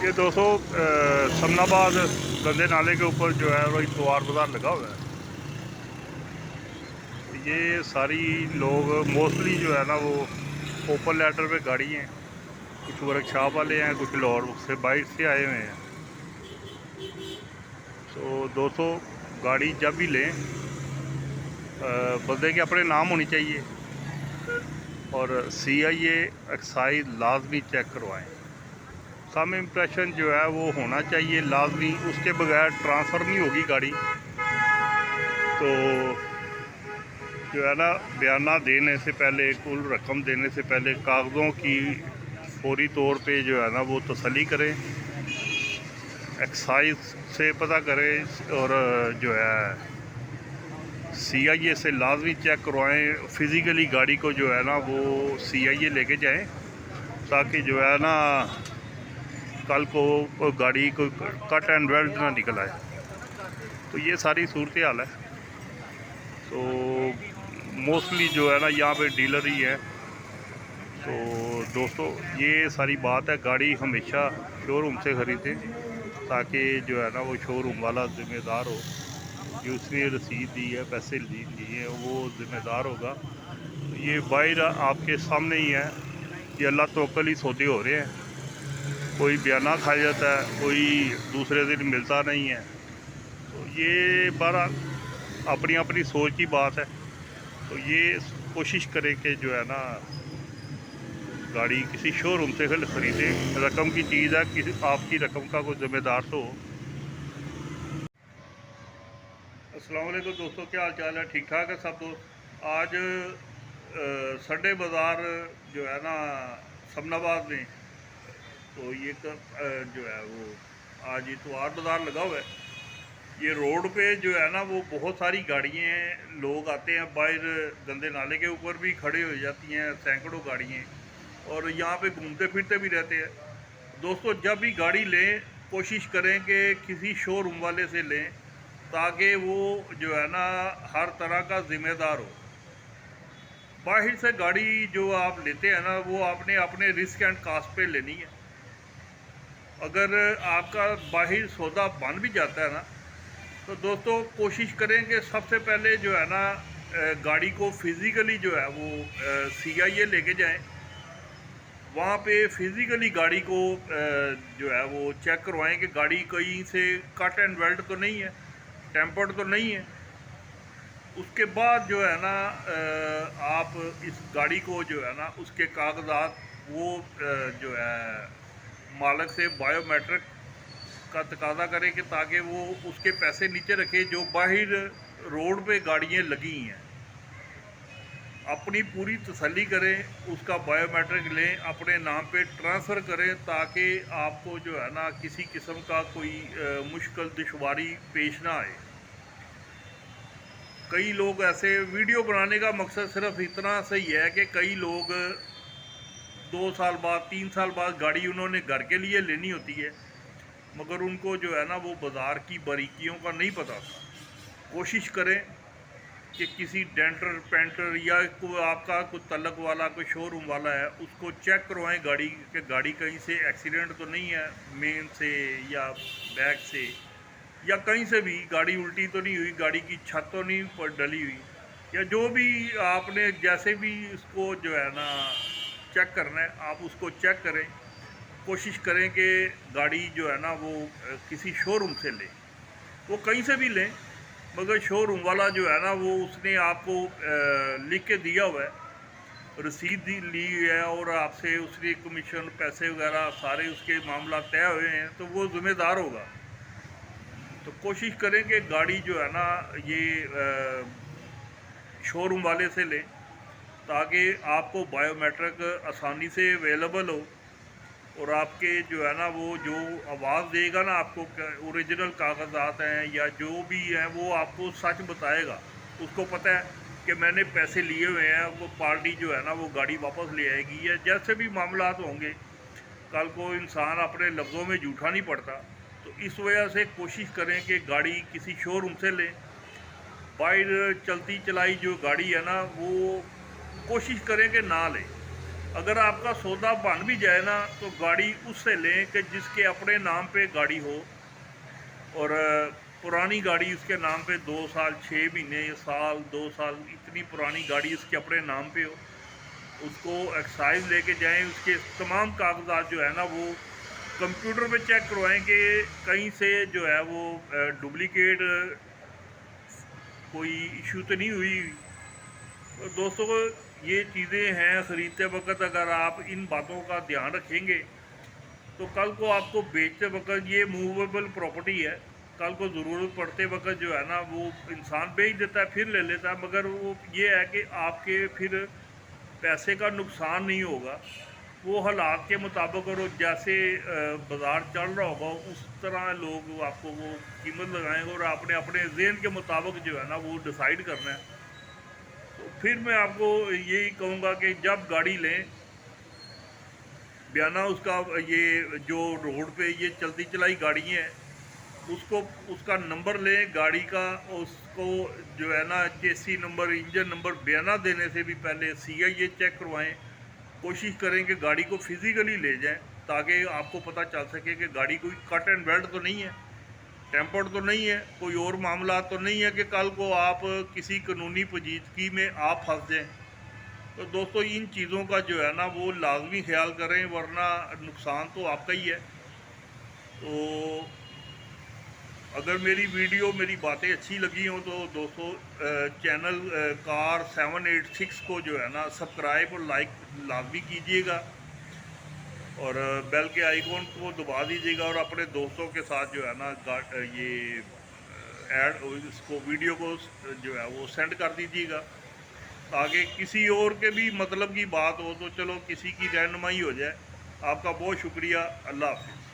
ये 200 समनाबाद गंदे नाले के ऊपर जो है वो इतवार बाज़ार लगा हुआ है। ये सारी लोग मोस्टली जो है ना वो ओपन लेटर पे गाड़ी हैं, कुछ वर्कशॉप वाले हैं, कुछ लाहौर से बाइक से आए हुए हैं। तो 200 गाड़ी जब भी लें बंदे के अपने नाम होनी चाहिए और CIA एक्साइज लाजमी चेक करवाएं। सम इम्प्रेशन जो है वो होना चाहिए लाजमी, उसके बगैर ट्रांसफ़र नहीं होगी गाड़ी। तो जो है ना बयाना देने से पहले, कुल रकम देने से पहले कागज़ों की फौरी तौर पे जो है ना वो तसल्ली करें, एक्साइज से पता करें और जो है CIA से लाजमी चेक करवाएं। फ़िज़िकली गाड़ी को जो है ना वो CIA लेके जाएं ताकि जो है ना कल को गाड़ी को कट एंड वेल्ड ना निकल आए। तो ये सारी सूरत हाल है। तो मोस्टली जो है ना यहाँ पे डीलर ही है। तो दोस्तों ये सारी बात है, गाड़ी हमेशा शोरूम से ख़रीदें ताकि जो है ना वो शोरूम वाला ज़िम्मेदार हो, जो उसने रसीद दी है, पैसे लिए हैं, वो ज़िम्मेदार होगा। तो ये बाहर आपके सामने ही है, ये अल्लाह तवक्कल ही सौदे हो रहे हैं। कोई बयाना खा जाता है, कोई दूसरे दिन मिलता नहीं है। तो ये बहरहाल अपनी अपनी सोच की बात है। तो ये कोशिश करें कि जो है ना गाड़ी किसी शोरूम से ख़रीदें। रकम की चीज़ है, किसी आपकी रकम का कोई ज़िम्मेदार तो हो। अस्सलाम वालेकुम दोस्तों, क्या हाल चाल है? ठीक ठाक है सब दोस्त। आज संडे बाज़ार जो है ना समनाबाद में, तो ये जो है वो आज इतवार बाज़ार लगा हुआ है। ये रोड पे जो है ना वो बहुत सारी गाड़ियाँ हैं, लोग आते हैं, बाहर गंदे नाले के ऊपर भी खड़े हो जाती हैं सैकड़ों गाड़ियाँ, और यहाँ पे घूमते फिरते भी रहते हैं। दोस्तों जब भी गाड़ी लें कोशिश करें कि किसी शोरूम वाले से लें ताकि वो जो है ना हर तरह का ज़िम्मेदार हो। बाहर से गाड़ी जो आप लेते हैं ना वो आपने अपने रिस्क एंड कास्ट पे लेनी है। अगर आपका बाहर सौदा बन भी जाता है ना, तो दोस्तों कोशिश करें कि सबसे पहले जो है ना गाड़ी को फ़िज़िकली जो है वो CIA लेके जाएं। वहाँ पे फ़िज़िकली गाड़ी को जो है वो चेक करवाएं कि गाड़ी कहीं से कट एंड वेल्ड तो नहीं है, टेम्पर्ड तो नहीं है। उसके बाद जो है ना आप इस गाड़ी को जो है ना उसके कागजात वो जो है मालिक से बायोमेट्रिक का तकाजा करें कि ताकि वो उसके पैसे नीचे रखे जो बाहर रोड पे गाड़ियाँ लगी हैं। अपनी पूरी तसल्ली करें, उसका बायोमेट्रिक लें, अपने नाम पे ट्रांसफ़र करें ताकि आपको जो है ना किसी किस्म का कोई मुश्किल दुश्वारी पेश ना आए। कई लोग ऐसे वीडियो बनाने का मकसद सिर्फ इतना सही है कि कई लोग 2 साल बाद 3 साल बाद गाड़ी उन्होंने घर के लिए लेनी होती है, मगर उनको जो है ना वो बाज़ार की बारीकियों का नहीं पता। कोशिश करें कि किसी डेंटर पेंटर या कोई आपका कोई तल्लक वाला कोई शोरूम वाला है उसको चेक करवाएं गाड़ी कि गाड़ी कहीं से एक्सीडेंट तो नहीं है, मेन से या बैक से या कहीं से भी गाड़ी उल्टी तो नहीं हुई, गाड़ी की छत तो नहीं डली हुई, या जो भी आपने जैसे भी उसको जो है ना चेक करना है आप उसको चेक करें। कोशिश करें कि गाड़ी जो है ना वो किसी शोरूम से लें, वो कहीं से भी लें, मगर शोरूम वाला जो है ना वो उसने आपको लिख के दिया हुआ है, रसीद ली है और आपसे उसके कमीशन पैसे वगैरह सारे उसके मामला तय हुए हैं, तो वो ज़िम्मेदार होगा। तो कोशिश करें कि गाड़ी जो है ना ये शोरूम वाले से लें ताकि आपको बायोमेट्रिक आसानी से अवेलेबल हो, और आपके जो है ना वो जो आवाज़ देगा ना आपको ओरिजिनल कागजात हैं या जो भी हैं वो आपको सच बताएगा। उसको पता है कि मैंने पैसे लिए हुए हैं, वो पार्टी जो है ना वो गाड़ी वापस ले आएगी, या जैसे भी मामलात होंगे। कल को इंसान अपने लफ्ज़ों में झूठा नहीं पड़ता। तो इस वजह से कोशिश करें कि गाड़ी किसी शोरूम से लें। बाहर चलती चलाई जो गाड़ी है ना वो कोशिश करें कि ना लें। अगर आपका सौदा बन भी जाए ना तो गाड़ी उससे लें कि जिसके अपने नाम पे गाड़ी हो, और पुरानी गाड़ी उसके नाम पे 2 साल 6 महीने साल 2 साल इतनी पुरानी गाड़ी उसके अपने नाम पे हो, उसको एक्साइज लेके जाएं। उसके तमाम कागजात जो है ना वो कंप्यूटर पे चेक करवाएं कि कहीं से जो है वो डुप्लीकेट कोई इशू तो नहीं हुई। तो दोस्तों ये चीज़ें हैं, ख़रीदते वक्त अगर आप इन बातों का ध्यान रखेंगे तो कल को आपको बेचते वक्त, ये मूवेबल प्रॉपर्टी है, कल को ज़रूरत पड़ते वक्त जो है ना वो इंसान बेच देता है फिर ले लेता है, मगर वो ये है कि आपके फिर पैसे का नुकसान नहीं होगा। वो हालात के मुताबिक और जैसे बाज़ार चल रहा होगा उस तरह लोग आपको वो कीमत लगाएंगे, और आपने अपने ज़हन के मुताबिक जो है ना वो डिसाइड करना है। तो फिर मैं आपको यही कहूँगा कि जब गाड़ी लें, बयाना उसका ये जो रोड पे ये चलती चलाई गाड़ी हैं उसको उसका नंबर लें गाड़ी का, उसको जो है ना चेसी नंबर इंजन नंबर बयाना देने से भी पहले CIA चेक करवाएं। कोशिश करें कि गाड़ी को फिज़िकली ले जाएं ताकि आपको पता चल सके कि गाड़ी कोई कट एंड वेल्ड तो नहीं है, टेम्पर्ड तो नहीं है, कोई और मामला तो नहीं है कि कल को आप किसी कानूनी पेचीदगी में आप फंस जाएँ। तो दोस्तों इन चीज़ों का जो है ना वो लाजमी ख्याल करें, वरना नुकसान तो आपका ही है। तो अगर मेरी वीडियो मेरी बातें अच्छी लगी हों तो दोस्तों चैनल कार 786 को जो है ना सब्सक्राइब और लाइक लाजमी कीजिएगा, और बेल के आइकॉन को दबा दीजिएगा, और अपने दोस्तों के साथ जो है ना ये ऐड इसको वीडियो को जो है वो सेंड कर दीजिएगा, ताकि किसी और के भी मतलब की बात हो तो चलो किसी की रहनुमाई हो जाए। आपका बहुत शुक्रिया। अल्लाह हाफ़िज़।